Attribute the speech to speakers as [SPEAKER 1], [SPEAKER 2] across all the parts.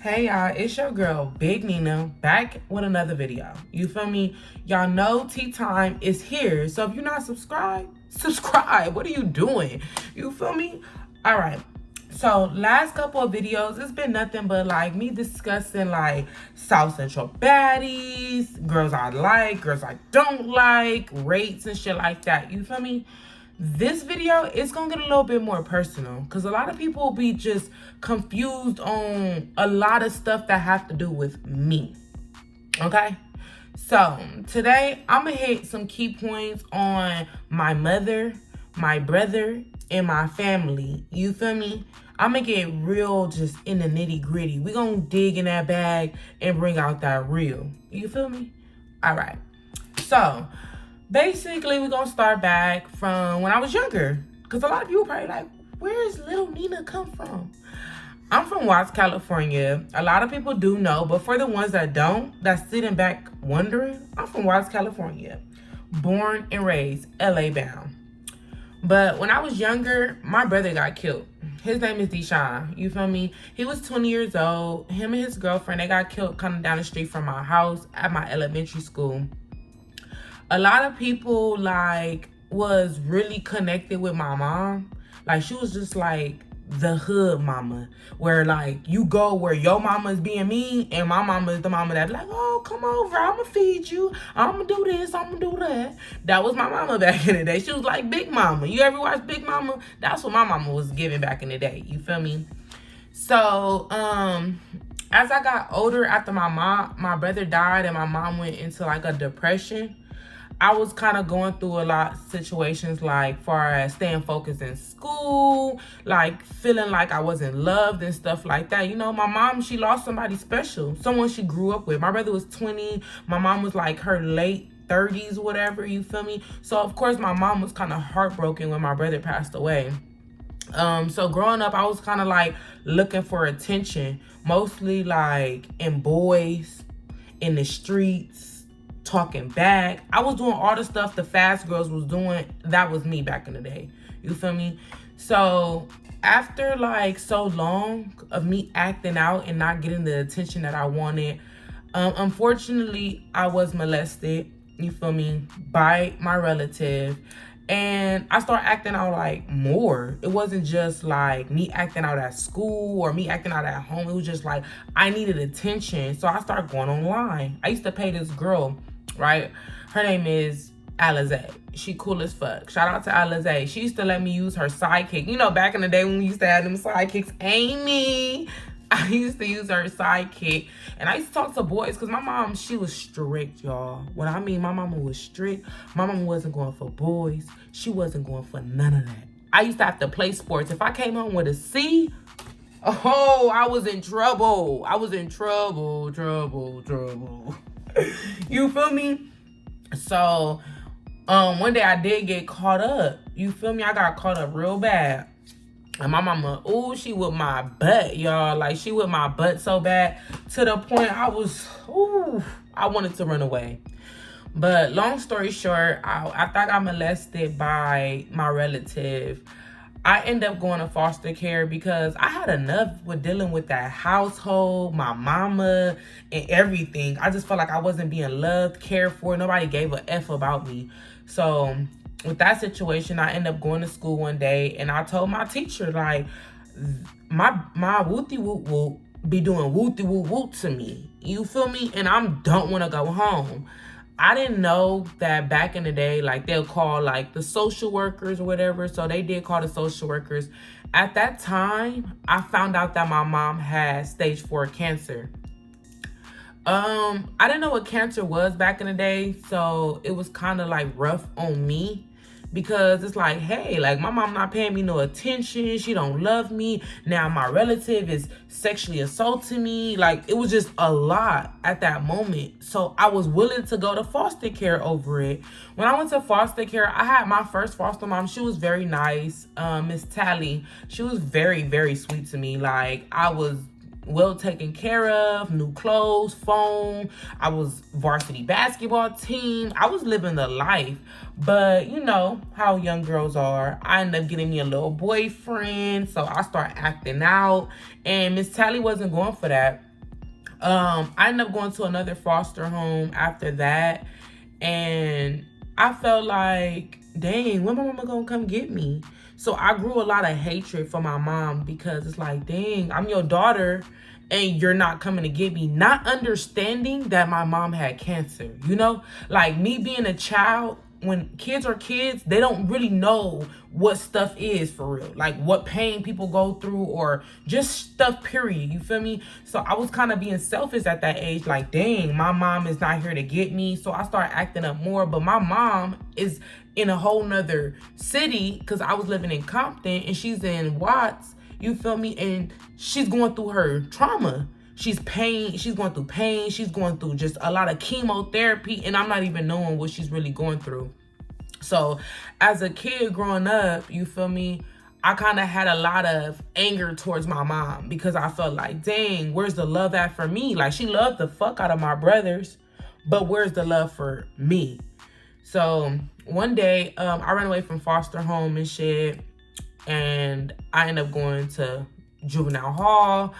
[SPEAKER 1] Hey y'all, it's your girl, Big Nina, back with another video. You feel me? Y'all know tea time is here. So if you're not subscribed, subscribe. What are you doing? You feel me? All right. So last couple of videos, it's been nothing but like me discussing like South Central baddies, girls I like, girls I don't like, rates and shit like that. You feel me? This video is gonna get a little bit more personal because a lot of people will be just confused on a lot of stuff that have to do with me. Okay, so today I'm gonna hit some key points on my mother, my brother, and my family. You feel me? I'm gonna get real just in the nitty gritty. We gonna dig in that bag and bring out that real. You feel me? All right, so basically, we're going to start back from when I was younger. Because a lot of people probably like, where's little Nina come from? I'm from Watts, California. A lot of people do know, but for the ones that don't, that's sitting back wondering, I'm from Watts, California. Born and raised, LA bound. But when I was younger, my brother got killed. His name is Deshaun. You feel me? He was 20 years old. Him and his girlfriend, they got killed kind of down the street from my house at my elementary school. A lot of people like was really connected with my mom. Like she was just like the hood mama, where like you go where your mama is being mean and my mama is the mama that's like, oh, come over, I'ma feed you, I'ma do this, I'ma do that. That was my mama back in the day. She was like Big Mama. You ever watch Big Mama? That's what my mama was giving back in the day. You feel me? So as I got older, after my brother died and my mom went into like a depression, I was kind of going through a lot of situations, like far as staying focused in school, like feeling like I wasn't loved and stuff like that. You know, my mom, she lost somebody special, someone she grew up with. My brother was 20. My mom was like her late 30s, whatever, you feel me? So, of course, my mom was kind of heartbroken when my brother passed away. So growing up, I was kind of like looking for attention, mostly like in boys, in the streets, talking back. I was doing all the stuff the fast girls was doing. That was me back in the day. You feel me? So after like so long of me acting out and not getting the attention that I wanted, unfortunately, I was molested, you feel me, by my relative. And I started acting out like more. It wasn't just like me acting out at school or me acting out at home. It was just like I needed attention. So I started going online. I used to pay this girl, right? Her name is Alize. She cool as fuck. Shout out to Alize. She used to let me use her sidekick. You know, back in the day when we used to have them sidekicks, Amy. I used to use her sidekick. And I used to talk to boys because my mom, she was strict, y'all. What I mean, my mama was strict. My mama wasn't going for boys. She wasn't going for none of that. I used to have to play sports. If I came home with a C, oh, I was in trouble. I was in trouble. You feel me? So, one day I did get caught up. You feel me? I got caught up real bad. And my mama, ooh, she whipped my butt, y'all. Like, she whipped my butt so bad to the point I wanted to run away. But long story short, after I got molested by my relative, I ended up going to foster care because I had enough with dealing with that household, my mama, and everything. I just felt like I wasn't being loved, cared for. Nobody gave a F about me. So with that situation, I ended up going to school one day and I told my teacher, like, my wooty woot woot be doing wooty woot woot to me. You feel me? And I don't want to go home. I didn't know that back in the day, like, they'll call, like, the social workers or whatever. So they did call the social workers. At that time, I found out that my mom had stage 4 cancer. I didn't know what cancer was back in the day. So it was kind of, like, rough on me. Because it's like, hey, like, my mom not paying me no attention. She don't love me. Now my relative is sexually assaulting me. Like, it was just a lot at that moment. So I was willing to go to foster care over it. When I went to foster care, I had my first foster mom. She was very nice. Miss Tally. She was very, very sweet to me. Like, I was well taken care of, new clothes, phone. I was varsity basketball team. I was living the life. But you know how young girls are. I ended up getting me a little boyfriend. So I started acting out. And Miss Tally wasn't going for that. I ended up going to another foster home after that, and I felt like, dang, when my mama gonna come get me? So I grew a lot of hatred for my mom, because it's like, dang, I'm your daughter and you're not coming to get me. Not understanding that my mom had cancer, you know? Like, me being a child, when kids are kids, they don't really know what stuff is for real. Like, what pain people go through, or just stuff, period. You feel me? So I was kind of being selfish at that age. Like, dang, my mom is not here to get me. So I started acting up more. But my mom is in a whole nother city, because I was living in Compton and she's in Watts. You feel me? And she's going through her trauma. She's going through pain. She's going through just a lot of chemotherapy, and I'm not even knowing what she's really going through. So as a kid growing up, you feel me, I kind of had a lot of anger towards my mom, because I felt like, dang, where's the love at for me? Like, she loved the fuck out of my brothers, but where's the love for me? So one day, I ran away from foster home and shit, and I ended up going to juvenile hall,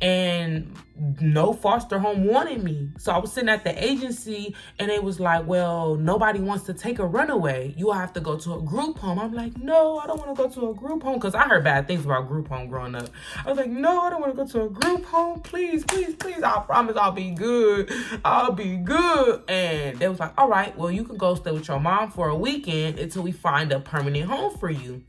[SPEAKER 1] and no foster home wanted me. So I was sitting at the agency, and they was like, well, nobody wants to take a runaway. You'll have to go to a group home. I'm like, no, I don't want to go to a group home, because I heard bad things about group home growing up. I was like, no, I don't want to go to a group home. Please, please, please. I promise I'll be good. I'll be good. And they was like, all right, well, you can go stay with your mom for a weekend until we find a permanent home for you.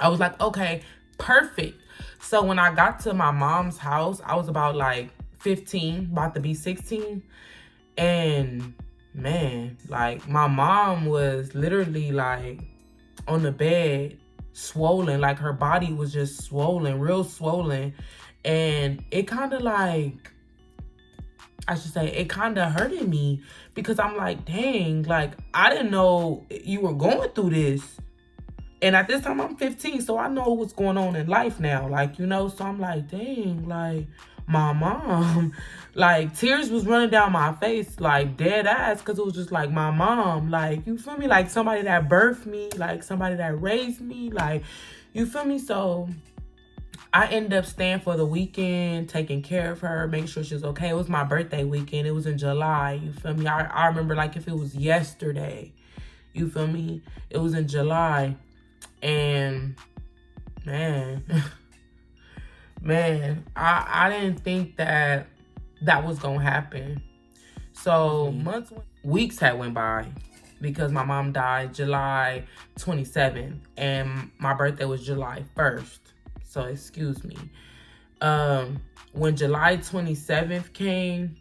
[SPEAKER 1] I was like, okay, perfect. So when I got to my mom's house, I was about like 15, about to be 16. And man, like, my mom was literally like on the bed, swollen. Like, her body was just swollen, real swollen. And it kind of like, I should say, it kind of hurted me, because I'm like, dang, like, I didn't know you were going through this. And at this time, I'm 15, so I know what's going on in life now. Like, you know, so I'm like, dang, like, my mom, like, tears was running down my face, like, dead ass, because it was just like, my mom, like, you feel me? Like, somebody that birthed me, like, somebody that raised me, like, you feel me? So I ended up staying for the weekend, taking care of her, making sure she was okay. It was my birthday weekend. It was in July, you feel me? I remember like if it was yesterday, you feel me? It was in July. And man, I didn't think that was gonna happen. So weeks had went by, because my mom died July 27th and my birthday was July 1st. So excuse me. When July 27th came,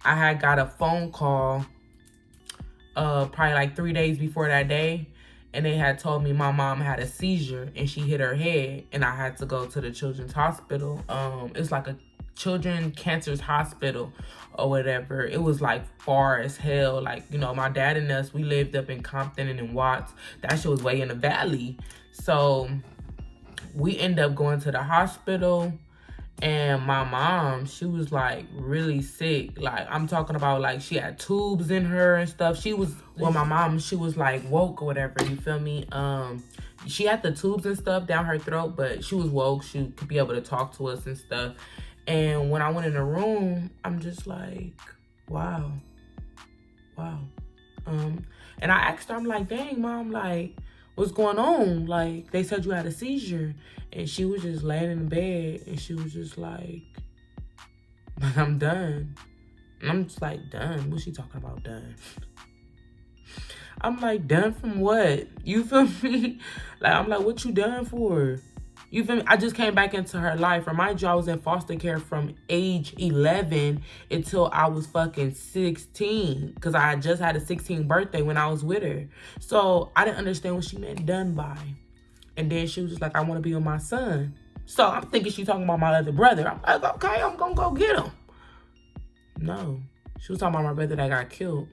[SPEAKER 1] I had got a phone call probably like 3 days before that day. And they had told me my mom had a seizure and she hit her head, and I had to go to the children's hospital. It's like a children cancer's hospital or whatever. It was like far as hell. Like, you know, my dad and us, we lived up in Compton and in Watts. That shit was way in the valley. So we ended up going to the hospital. And my mom, she was like really sick. Like, I'm talking about like she had tubes in her and stuff. My mom, she was like woke or whatever, you feel me? She had the tubes and stuff down her throat, but she was woke. She could be able to talk to us and stuff. And when I went in the room, I'm just like, wow. And I asked her, I'm like, dang, Mom, like, what's going on? Like, they said you had a seizure. And she was just laying in the bed, and she was just like, I'm done. And I'm just like, done? What's she talking about, done? I'm like, done from what? You feel me? Like, I'm like, what you done for? You feel me? I just came back into her life. Remind you, I was in foster care from age 11 until I was fucking 16. Because I had just had a 16th birthday when I was with her. So I didn't understand what she meant done by. And then she was just like, I want to be with my son. So I'm thinking she's talking about my other brother. I'm like, okay, I'm going to go get him. No. She was talking about my brother that got killed.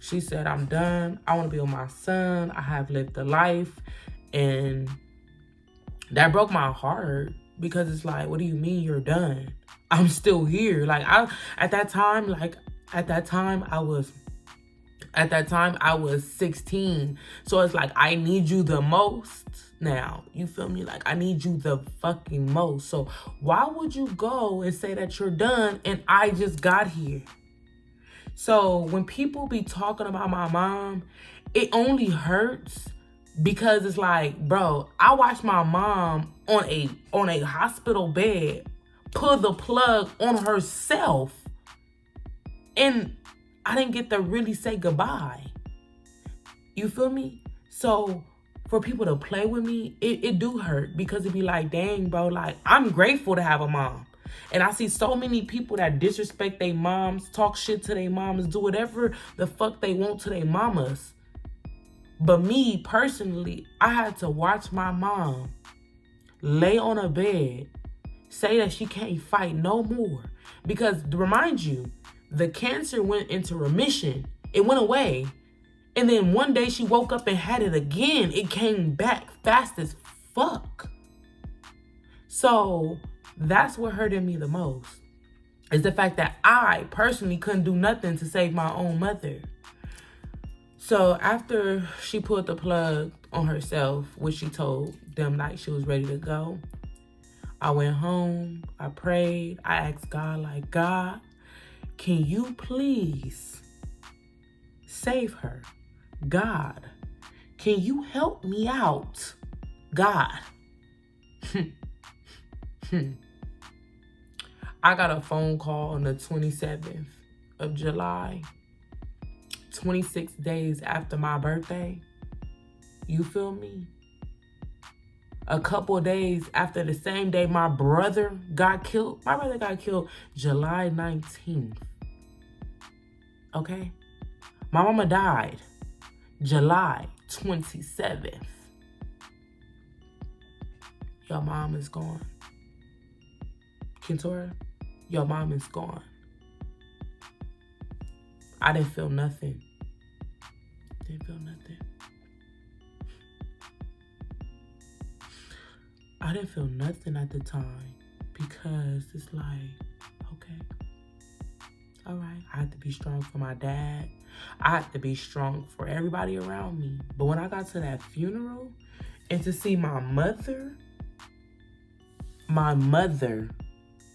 [SPEAKER 1] She said, I'm done. I want to be with my son. I have lived a life. And that broke my heart, because it's like, what do you mean you're done? I'm still here. Like, at that time, I was At that time, I was 16. So it's like, I need you the most now. You feel me? Like, I need you the fucking most. So why would you go and say that you're done and I just got here? So when people be talking about my mom, it only hurts because it's like, bro, I watched my mom on a hospital bed pull the plug on herself, and I didn't get to really say goodbye. You feel me? So for people to play with me, it do hurt, because it be like, dang, bro, like, I'm grateful to have a mom. And I see so many people that disrespect their moms, talk shit to their mamas, do whatever the fuck they want to their mamas. But me, personally, I had to watch my mom lay on a bed, say that she can't fight no more. Because, to remind you, the cancer went into remission. It went away. And then one day she woke up and had it again. It came back fast as fuck. So that's what hurted me the most, is the fact that I personally couldn't do nothing to save my own mother. So after she pulled the plug on herself, which she told them like she was ready to go, I went home, I prayed, I asked God, like, God, can you please save her? God, can you help me out? God. I got a phone call on the 27th of July, 26 days after my birthday. You feel me? A couple of days after the same day my brother got killed. My brother got killed July 19th. Okay? My mama died July 27th. Your mom is gone. Kentora, your mom is gone. I didn't feel nothing. Didn't feel nothing. I didn't feel nothing at the time, because it's like, okay, all right, I had to be strong for my dad. I had to be strong for everybody around me. But when I got to that funeral and to see my mother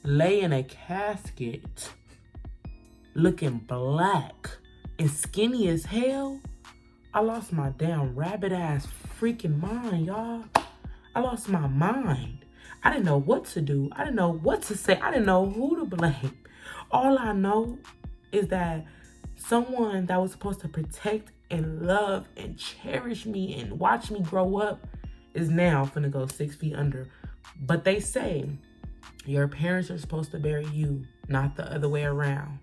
[SPEAKER 1] lay in a casket looking black and skinny as hell, I lost my damn rabbit ass freaking mind, y'all. I lost my mind. I didn't know what to do. I didn't know what to say. I didn't know who to blame. All I know is that someone that was supposed to protect and love and cherish me and watch me grow up is now finna go 6 feet under. But they say your parents are supposed to bury you, not the other way around.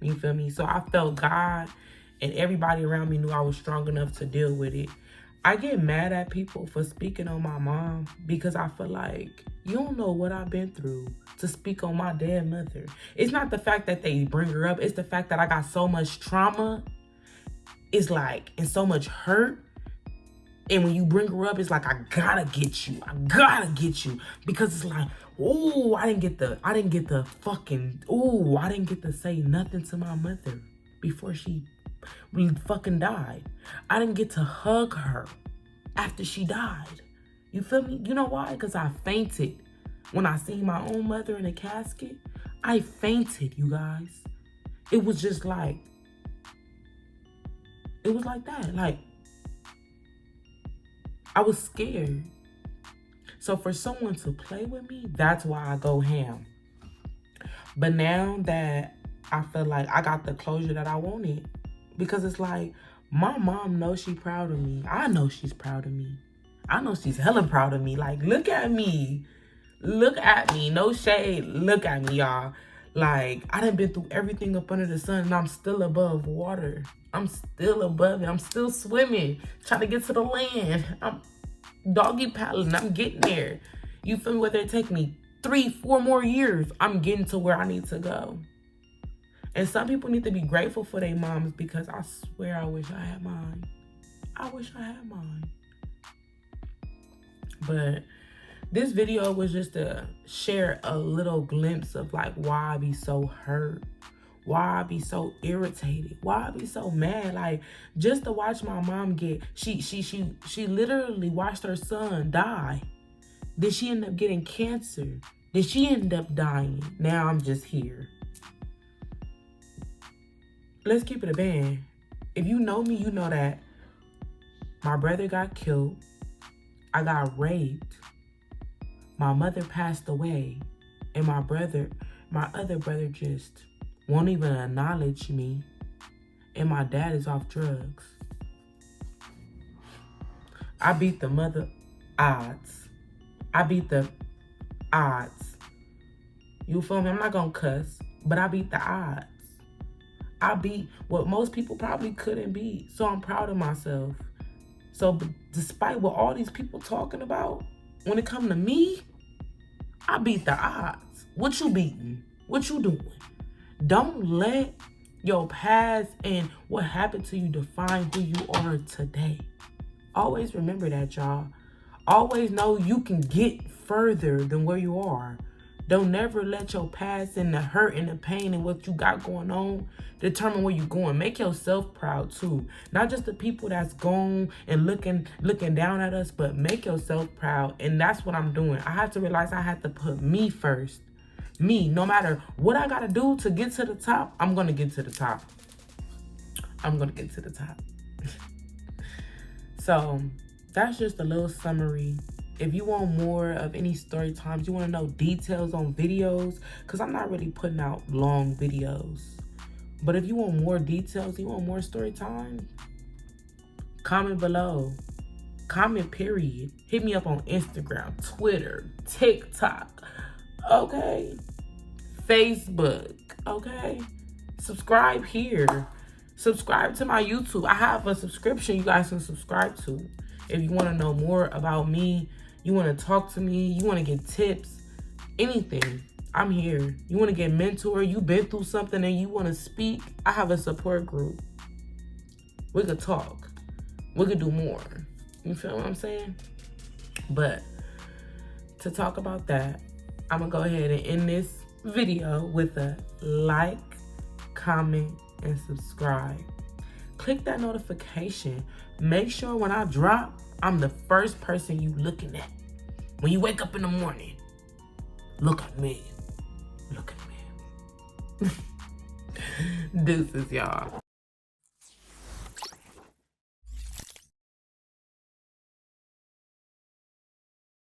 [SPEAKER 1] You feel me? So I felt God and everybody around me knew I was strong enough to deal with it. I get mad at people for speaking on my mom, because I feel like you don't know what I've been through to speak on my dead mother. It's not the fact that they bring her up. It's the fact that I got so much trauma. It's like, and so much hurt. And when you bring her up, it's like, I gotta get you. I gotta get you. Because it's like, oh, I didn't get to say nothing to my mother before she fucking died. I didn't get to hug her after she died. You feel me? You know why? Because I fainted. When I seen my own mother in a casket, I fainted, you guys. It was just like, it was like that. Like, I was scared. So for someone to play with me, that's why I go ham. But now that I feel like I got the closure that I wanted, because it's like, my mom knows she's proud of me. I know she's proud of me. I know she's hella proud of me. Like, look at me. Look at me. No shade. Look at me, y'all. Like, I done been through everything up under the sun, and I'm still above water. I'm still above it. I'm still swimming, trying to get to the land. I'm doggy paddling. I'm getting there. You feel me? Whether it take me 3-4 more years, I'm getting to where I need to go. And some people need to be grateful for their moms, because I swear I wish I had mine. I wish I had mine. But this video was just to share a little glimpse of like why I be so hurt, why I be so irritated, why I be so mad. Like, just to watch my mom get, she literally watched her son die. Did she end up getting cancer? Did she end up dying? Now I'm just here. Let's keep it a band. If you know me, you know that my brother got killed. I got raped. My mother passed away. And my other brother just won't even acknowledge me. And my dad is off drugs. I beat the mother odds. I beat the odds. You feel me? I'm not gonna cuss, but I beat the odds. I beat what most people probably couldn't beat. So I'm proud of myself. So despite what all these people talking about, when it come to me, I beat the odds. What you beating? What you doing? Don't let your past and what happened to you define who you are today. Always remember that, y'all. Always know you can get further than where you are. Don't never let your past and the hurt and the pain and what you got going on determine where you're going. Make yourself proud too. Not just the people that's gone and looking down at us, but make yourself proud. And that's what I'm doing. I have to realize I have to put me first. Me, no matter what I gotta do to get to the top, I'm gonna get to the top. I'm gonna get to the top. So that's just a little summary. If you want more of any story times, you want to know details on videos, because I'm not really putting out long videos. But if you want more details, you want more story time, comment below. Comment, period. Hit me up on Instagram, Twitter, TikTok, okay? Facebook, okay? Subscribe here. Subscribe to my YouTube. I have a subscription you guys can subscribe to. If you want to know more about me, you want to talk to me, you want to get tips, anything, I'm here. You want to get mentored, you've been through something and you want to speak, I have a support group. We could talk. We could do more. You feel what I'm saying? But to talk about that, I'm going to go ahead and end this video with a like, comment, and subscribe. Click that notification. Make sure when I drop, I'm the first person you looking at. When you wake up in the morning, look at me. Look at me. Deuces, y'all.